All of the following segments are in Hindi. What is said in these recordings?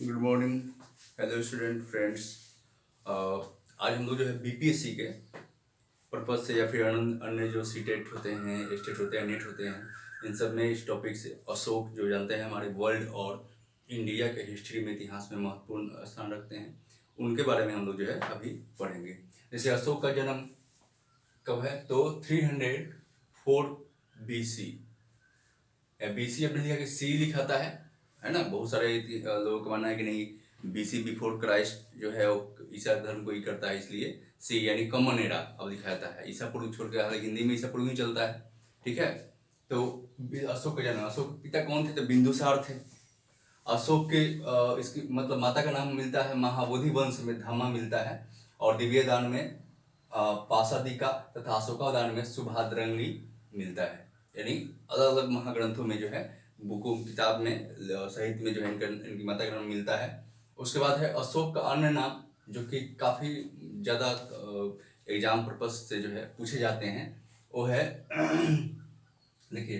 Good morning hello student friends. आज हम लोग जो है बीपीएससी के पर्पज से या फिर अन्य जो सीटेट होते हैं, स्टेट होते हैं, नेट होते हैं, इन सब में इस टॉपिक से अशोक जो जानते हैं हमारे वर्ल्ड और इंडिया के हिस्ट्री में, इतिहास में महत्वपूर्ण स्थान रखते हैं, उनके बारे में हम लोग जो है अभी पढ़ेंगे। जैसे अशोक का जन्म कब है, तो 304 BC। BC अपने लिखा कि सी लिखाता है ना। बहुत सारे लोगों का मानना है कि नहीं, BC बिफोर क्राइस्ट जो है वो ईसा धर्म को ही करता है, इसलिए सी यानी कॉमन एरा अब लिखा जाता है। ईसा पूर्व छोड़ के, हालांकि हिंदी में ईसा पूर्व ही चलता है, ठीक है। तो अशोक का जन्म, अशोक के पिता कौन थे, तो बिंदुसार थे। अशोक के इसकी मतलब माता का नाम मिलता है महाबोधि वंश में धामा मिलता है, और दिव्य दान में पाशादिका तथा अशोकादान में सुभाद्रंगी मिलता है। यानी अलग अलग महाग्रंथों में जो है, बुकों किताब में, साहित्य में जो है इनकी माता का नाम मिलता है। उसके बाद है अशोक का अन्य नाम, जो कि काफ़ी ज़्यादा एग्जाम पर्पज से जो है पूछे जाते हैं, वो है देखिए,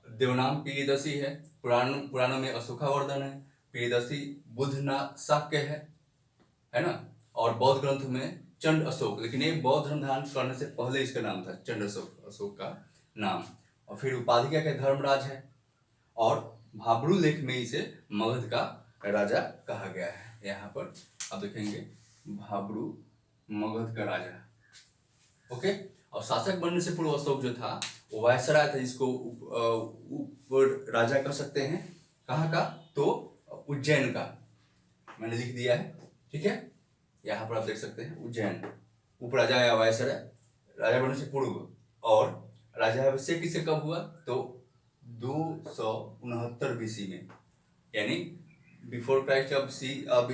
देवनाम प्रियदर्शी है, पुराणों में अशोकावर्धन है, प्रियदर्शी बुधना शाक्य है ना। और बौद्ध ग्रंथ में चंड अशोक, लेकिन ये बौद्ध धर्म धारण करने से पहले इसका नाम था चंड अशोक, अशोक का नाम। और फिर उपाधि क्या है, धर्मराज है। और भाब्रू लेख में इसे मगध का राजा कहा गया है। यहाँ पर आप देखेंगे भाब्रू मगध का राजा, ओके। और शासक बनने से पूर्व अशोक जो था वो वायसराय था, जिसको ऊपर राजा कह सकते हैं। कहाँ का, तो उज्जैन का मैंने लिख दिया है, ठीक है। यहाँ पर आप देख सकते हैं उज्जैन, उप राजा या वायसराय, राजा बनने से पूर्व। और राजा अभिषेक किसे कब हुआ, तो 269 BC में, यानी बिफोर क्राइस्ट। अब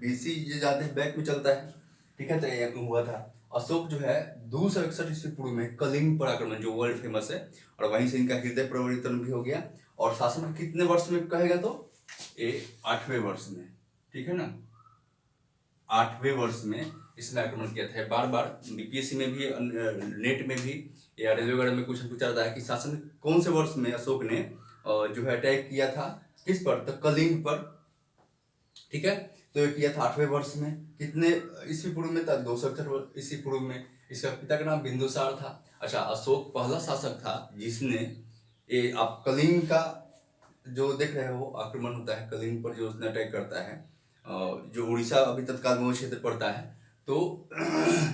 BC ये जाते हैं बैक में चलता है, ठीक है। तो ये हुआ था। अशोक जो है 261 ईस्वी पूर्व में कलिंग पर आक्रमण, जो वर्ल्ड फेमस है, और वहीं से इनका हृदय परिवर्तन भी हो गया। और शासन कितने वर्ष में कहेगा, तो ये 8वें वर्ष में, ठीक है ना। 8वें वर्ष में इसने आक्रमण किया था। बार बार बीपीएससी में भी, नेट में भी, या रेलवे वगैरह में कुछ पूछा जाता है कि शासन कौन से वर्ष में अशोक ने जो है अटैक किया था, किस पर, तो कलिंग पर, ठीक है। तो ये किया था 8वें वर्ष में, कितने ईस्वी पूर्व में था, 261 ईस्वी पूर्व में। इसका पिता का नाम बिंदुसार था। अच्छा, अशोक पहला शासक था जिसने, ये आप कलिंग का जो देख रहे हो आक्रमण होता है कलिंग पर, जो उसने अटैक करता है, जो उड़ीसा अभी तत्काल में वो क्षेत्र पड़ता है। तो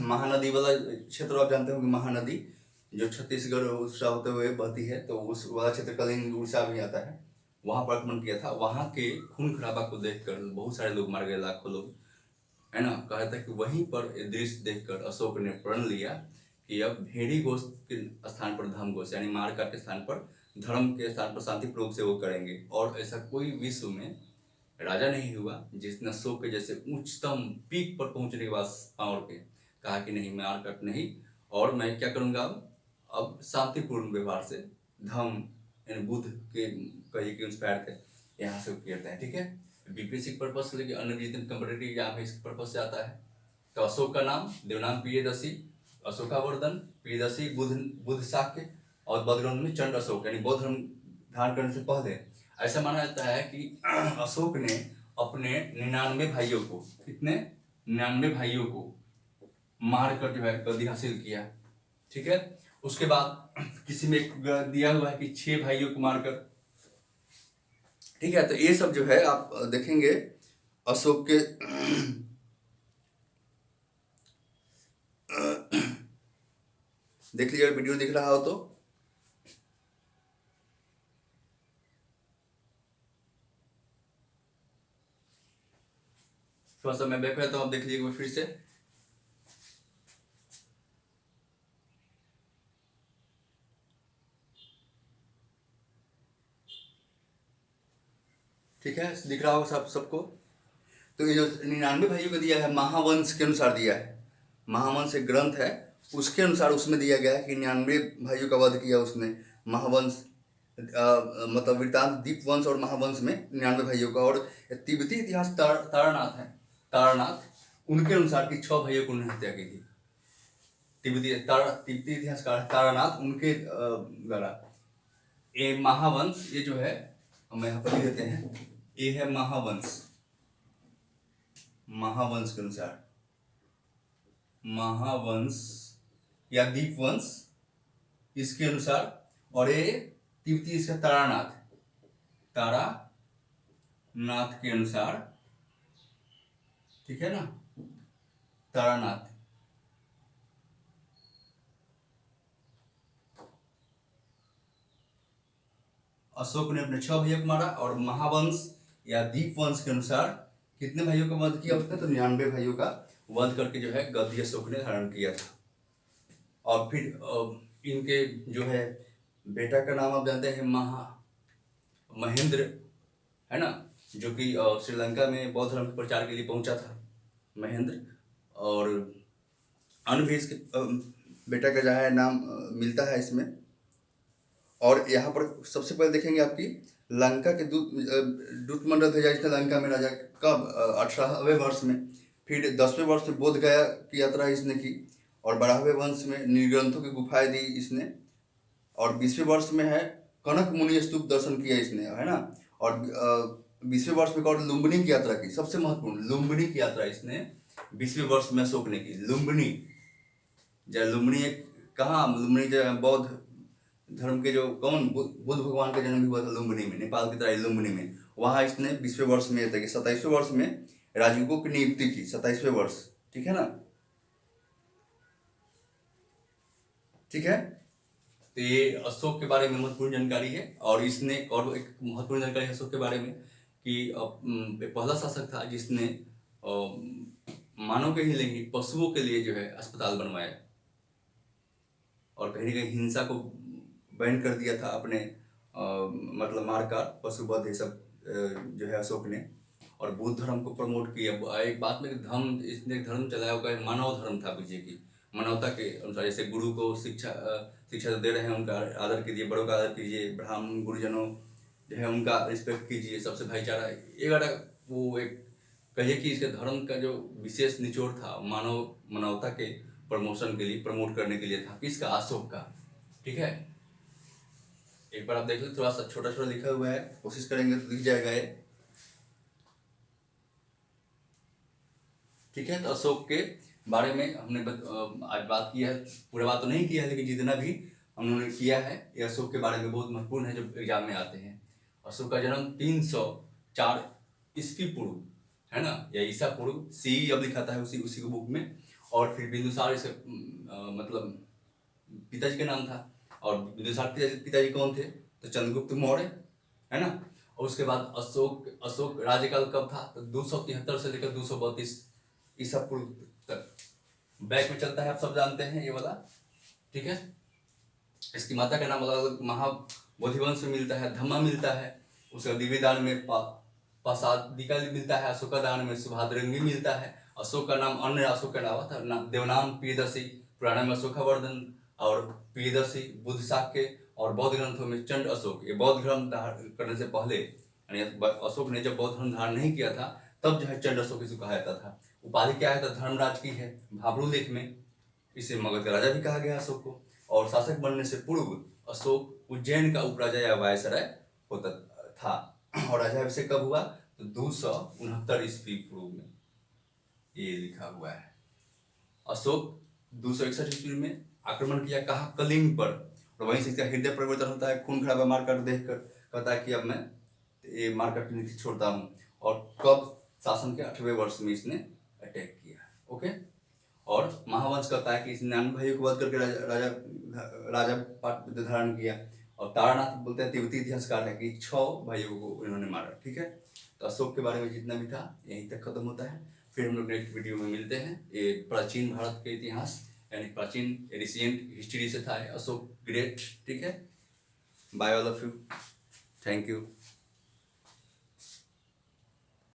महानदी वाला क्षेत्र आप जानते होंगे, महानदी जो छत्तीसगढ़ उड़ीसा होते हुए बहती है, तो उस वाला क्षेत्र कलिंग उड़ीसा में आता है। वहां पर आक्रमण किया था। वहां के खून खराबा को देखकर बहुत सारे लोग मार गए, लाखों लोग, है ना। कहा था कि वहीं पर ये दृश्य देखकर अशोक ने प्रण लिया कि अब भेड़ी घोष के स्थान पर धर्म घोष, यानी मार काट के स्थान पर धर्म के स्थान पर शांतिपूर्वक से वो करेंगे। और ऐसा कोई विश्व में राजा नहीं हुआ जिसने अशोक के जैसे उच्चतम पीक पर पहुंचने के बाद पावर के कहा कि नहीं, मैं मार काट नहीं, और मैं क्या करूंगा, अब शांतिपूर्ण व्यवहार से धर्म, यानी बुद्ध के कही के इंस्पायर थे, यहाँ से किया है, ठीक है। बीपीएससी पर्पज से लेकर अन्य जितने कम्पिटेटिव एग्जाम है इसके पर्पज से आता है। तो अशोक का नाम, देवनाम प्रियदर्शी, अशोकावर्धन, प्रियदर्शी, बुद्ध शाक्य, और बौद्ध ग्रंथ में चंड अशोक, यानी बौद्ध धर्म धारण करने से पहले। ऐसा माना जाता है कि अशोक ने अपने 99 भाइयों को, कितने, 99 भाइयों को मार कर जो है गद्दी हासिल किया, ठीक है। उसके बाद किसी में दिया हुआ है कि 6 भाइयों को मारकर, ठीक है। तो ये सब जो है आप देखेंगे अशोक के देख लीजिए, वीडियो दिख रहा हो तो। थोड़ा सा मैं बैक रहता हूँ, आप देख लीजिएगा फिर से। ठीक है, दिख रहा होगा सबको। तो ये जो 99 भाइयों को दिया है, महावंश के अनुसार दिया है। महावंश एक ग्रंथ है, उसके अनुसार उसमें दिया गया है कि 99 भाइयों का वध किया उसने। महावंश मतलब वृत्तांत दीप वंश और महावंश में 99 भाइयों का। और तिब्बती इतिहास तारानाथ है, तारानाथ, उनके अनुसार कि 6 भाइयों को उन्होंने हत्या की थी। तिब्बती इतिहासकार तारानाथ, उनके द्वारा। ये महावंश, ये जो है हम यहाँ पर लिख देते हैं, ये है महावंश, महावंश के अनुसार, महावंश या दीपवंश इसके अनुसार, और ये तिब्बती इसका तारानाथ, तारानाथ के अनुसार, ठीक है ना, तारानाथ। अशोक ने अपने 6 भाइयों को मारा, और महावंश या दीपवंश के अनुसार कितने भाइयों का वध किया उसने, तो 99 भाइयों का वध करके जो है गद्दी अशोक ने धारण किया था। और फिर इनके जो है बेटा का नाम आप जानते हैं महेंद्र, है ना, जो कि श्रीलंका में बौद्ध धर्म के प्रचार के लिए पहुंचा था महेंद्र। और अन्य भी इसके बेटा का जो है नाम मिलता है इसमें। और यहाँ पर सबसे पहले देखेंगे आपकी लंका के दूत मंडल भेजा इसने लंका में राजा कब, 18वें वर्ष में। फिर 10वें वर्ष में बोध गया की यात्रा इसने की, और 12वें वर्ष में नीलग्रंथों की गुफाएं दी इसने, और 20वें वर्ष में है कनक मुनि स्तूप दर्शन किया इसने, है ना। और 20वें वर्ष में और लुम्बिनी की यात्रा की, सबसे महत्वपूर्ण लुम्बिनी की यात्रा इसने 20वें वर्ष में अशोक ने की। लुम्बिनी लुम्बिनी कहाँ, लुम्बिनी जो बौद्ध धर्म के जो कौन बुद्ध भगवान का जन्म हुआ था लुम्बिनी में, नेपाल की तरह लुम्बिनी में, वहां इसने 20वें वर्ष में, 27वें वर्ष में राजपूतों की नियुक्ति की, 27वें वर्ष, ठीक है ना, ठीक है। तो ये अशोक के बारे में महत्वपूर्ण जानकारी है। और इसने और एक महत्वपूर्ण जानकारी है अशोक के बारे में कि पहला शासक था जिसने मानव के ही नहीं पशुओं के लिए जो है अस्पताल बनवाया, और कहीं ना कहीं हिंसा को बैन कर दिया था अपने मतलब मारकाट पशुवध ये सब जो है अशोक ने। और बुद्ध धर्म को प्रमोट किया। एक बात में धर्म, इसने धर्म चलाया होगा, मानव धर्म था विजय की, मानवता के अनुसार। जैसे गुरु को शिक्षा तो दे रहे हैं, उनका आदर कीजिए, बड़ों का आदर कीजिए, ब्राह्मण गुरुजनों जो है उनका रिस्पेक्ट कीजिए, सबसे भाईचारा। ये वो एक कहिए कि इसके धर्म का जो विशेष निचोड़ था मानवता के प्रमोशन के लिए, प्रमोट करने के लिए था। किसका, अशोक का, ठीक है। एक बार आप देख लो, थोड़ा सा छोटा छोटा लिखा हुआ है, कोशिश करेंगे तो दिख जाएगा ये, ठीक है। तो अशोक के बारे में हमने आज बात की है, पूरा बात तो नहीं किया है, लेकिन जितना भी उन्होंने किया है ये अशोक के बारे में बहुत महत्वपूर्ण है, जो एग्जाम में आते हैं। अशोक का जन्म 304 ईस्वी पूर्व, है ना, या ईसा पूर्व, सी अब लिखाता है उसी को बुक में। और फिर बिंदुसार इसके मतलब पिताजी का नाम था। और बिंदुसार पिताजी कौन थे, तो चंद्रगुप्त मौर्य, है ना। और उसके बाद अशोक राज्यकाल कब था, तो 273 से लेकर 232 ईसा पूर्व तक बैक में चलता है, आप सब जानते हैं ये वाला, ठीक है। इसकी माता का नाम अलग अलग महाबोधिवंश में मिलता है, धम्मा मिलता है, उसका दिव्यदान में पासादिका मिलता है, अशोकादान में सुभाद्रंगी मिलता है। अशोक का नाम अन्य अशोक का नाम था, देवनाम प्रियदर्शी, पुराण में अशोकावर्धन और प्रियदर्शी, बुद्ध शाक्य, और बौद्ध ग्रंथों में चंड अशोक। ये बौद्ध धर्म धारण करने से पहले, यानी अशोक ने जब बौद्ध धर्म धारण नहीं किया था तब जो है चंड अशोक इसे कहा जाता था। उपाधि क्या है, तो धर्मराज की है, भाब्रू लेख में इसे मगध का राजा भी कहा गया अशोक को। और शासक बनने से पूर्व अशोक उज्जैन का उपराजा या वायसराय होता था। और राजाभिषेक कब हुआ, तो 269 ईस्वी पूर्व में, ये लिखा हुआ है। अशोक 261 ईस्वी में आक्रमण किया, कहा, कलिंग पर, और वहीं से इसका हृदय परिवर्तन होता है, खून खराबा मारकाट देखकर कहता है कि अब मैं ये मारकाट की नीति छोड़ता हूँ। और कब, शासन के 8वें वर्ष में इसने अटैक किया, ओके। और महावंश कहता है कि इसने 99 भाइयों को वध करके राजा पद धारण किया। और तारानाथ बोलते हैं, तिब्बती इतिहासकार है कि 6 भाइयों को इन्होंने मारा, ठीक है। तो अशोक के बारे में जितना भी था यहीं तक खत्म होता है। फिर हम लोग नेक्स्ट वीडियो में मिलते हैं। ये प्राचीन भारत के इतिहास, यानी प्राचीन एशियंट हिस्ट्री से था अशोक ग्रेट, ठीक है। Bye all of you, thank you.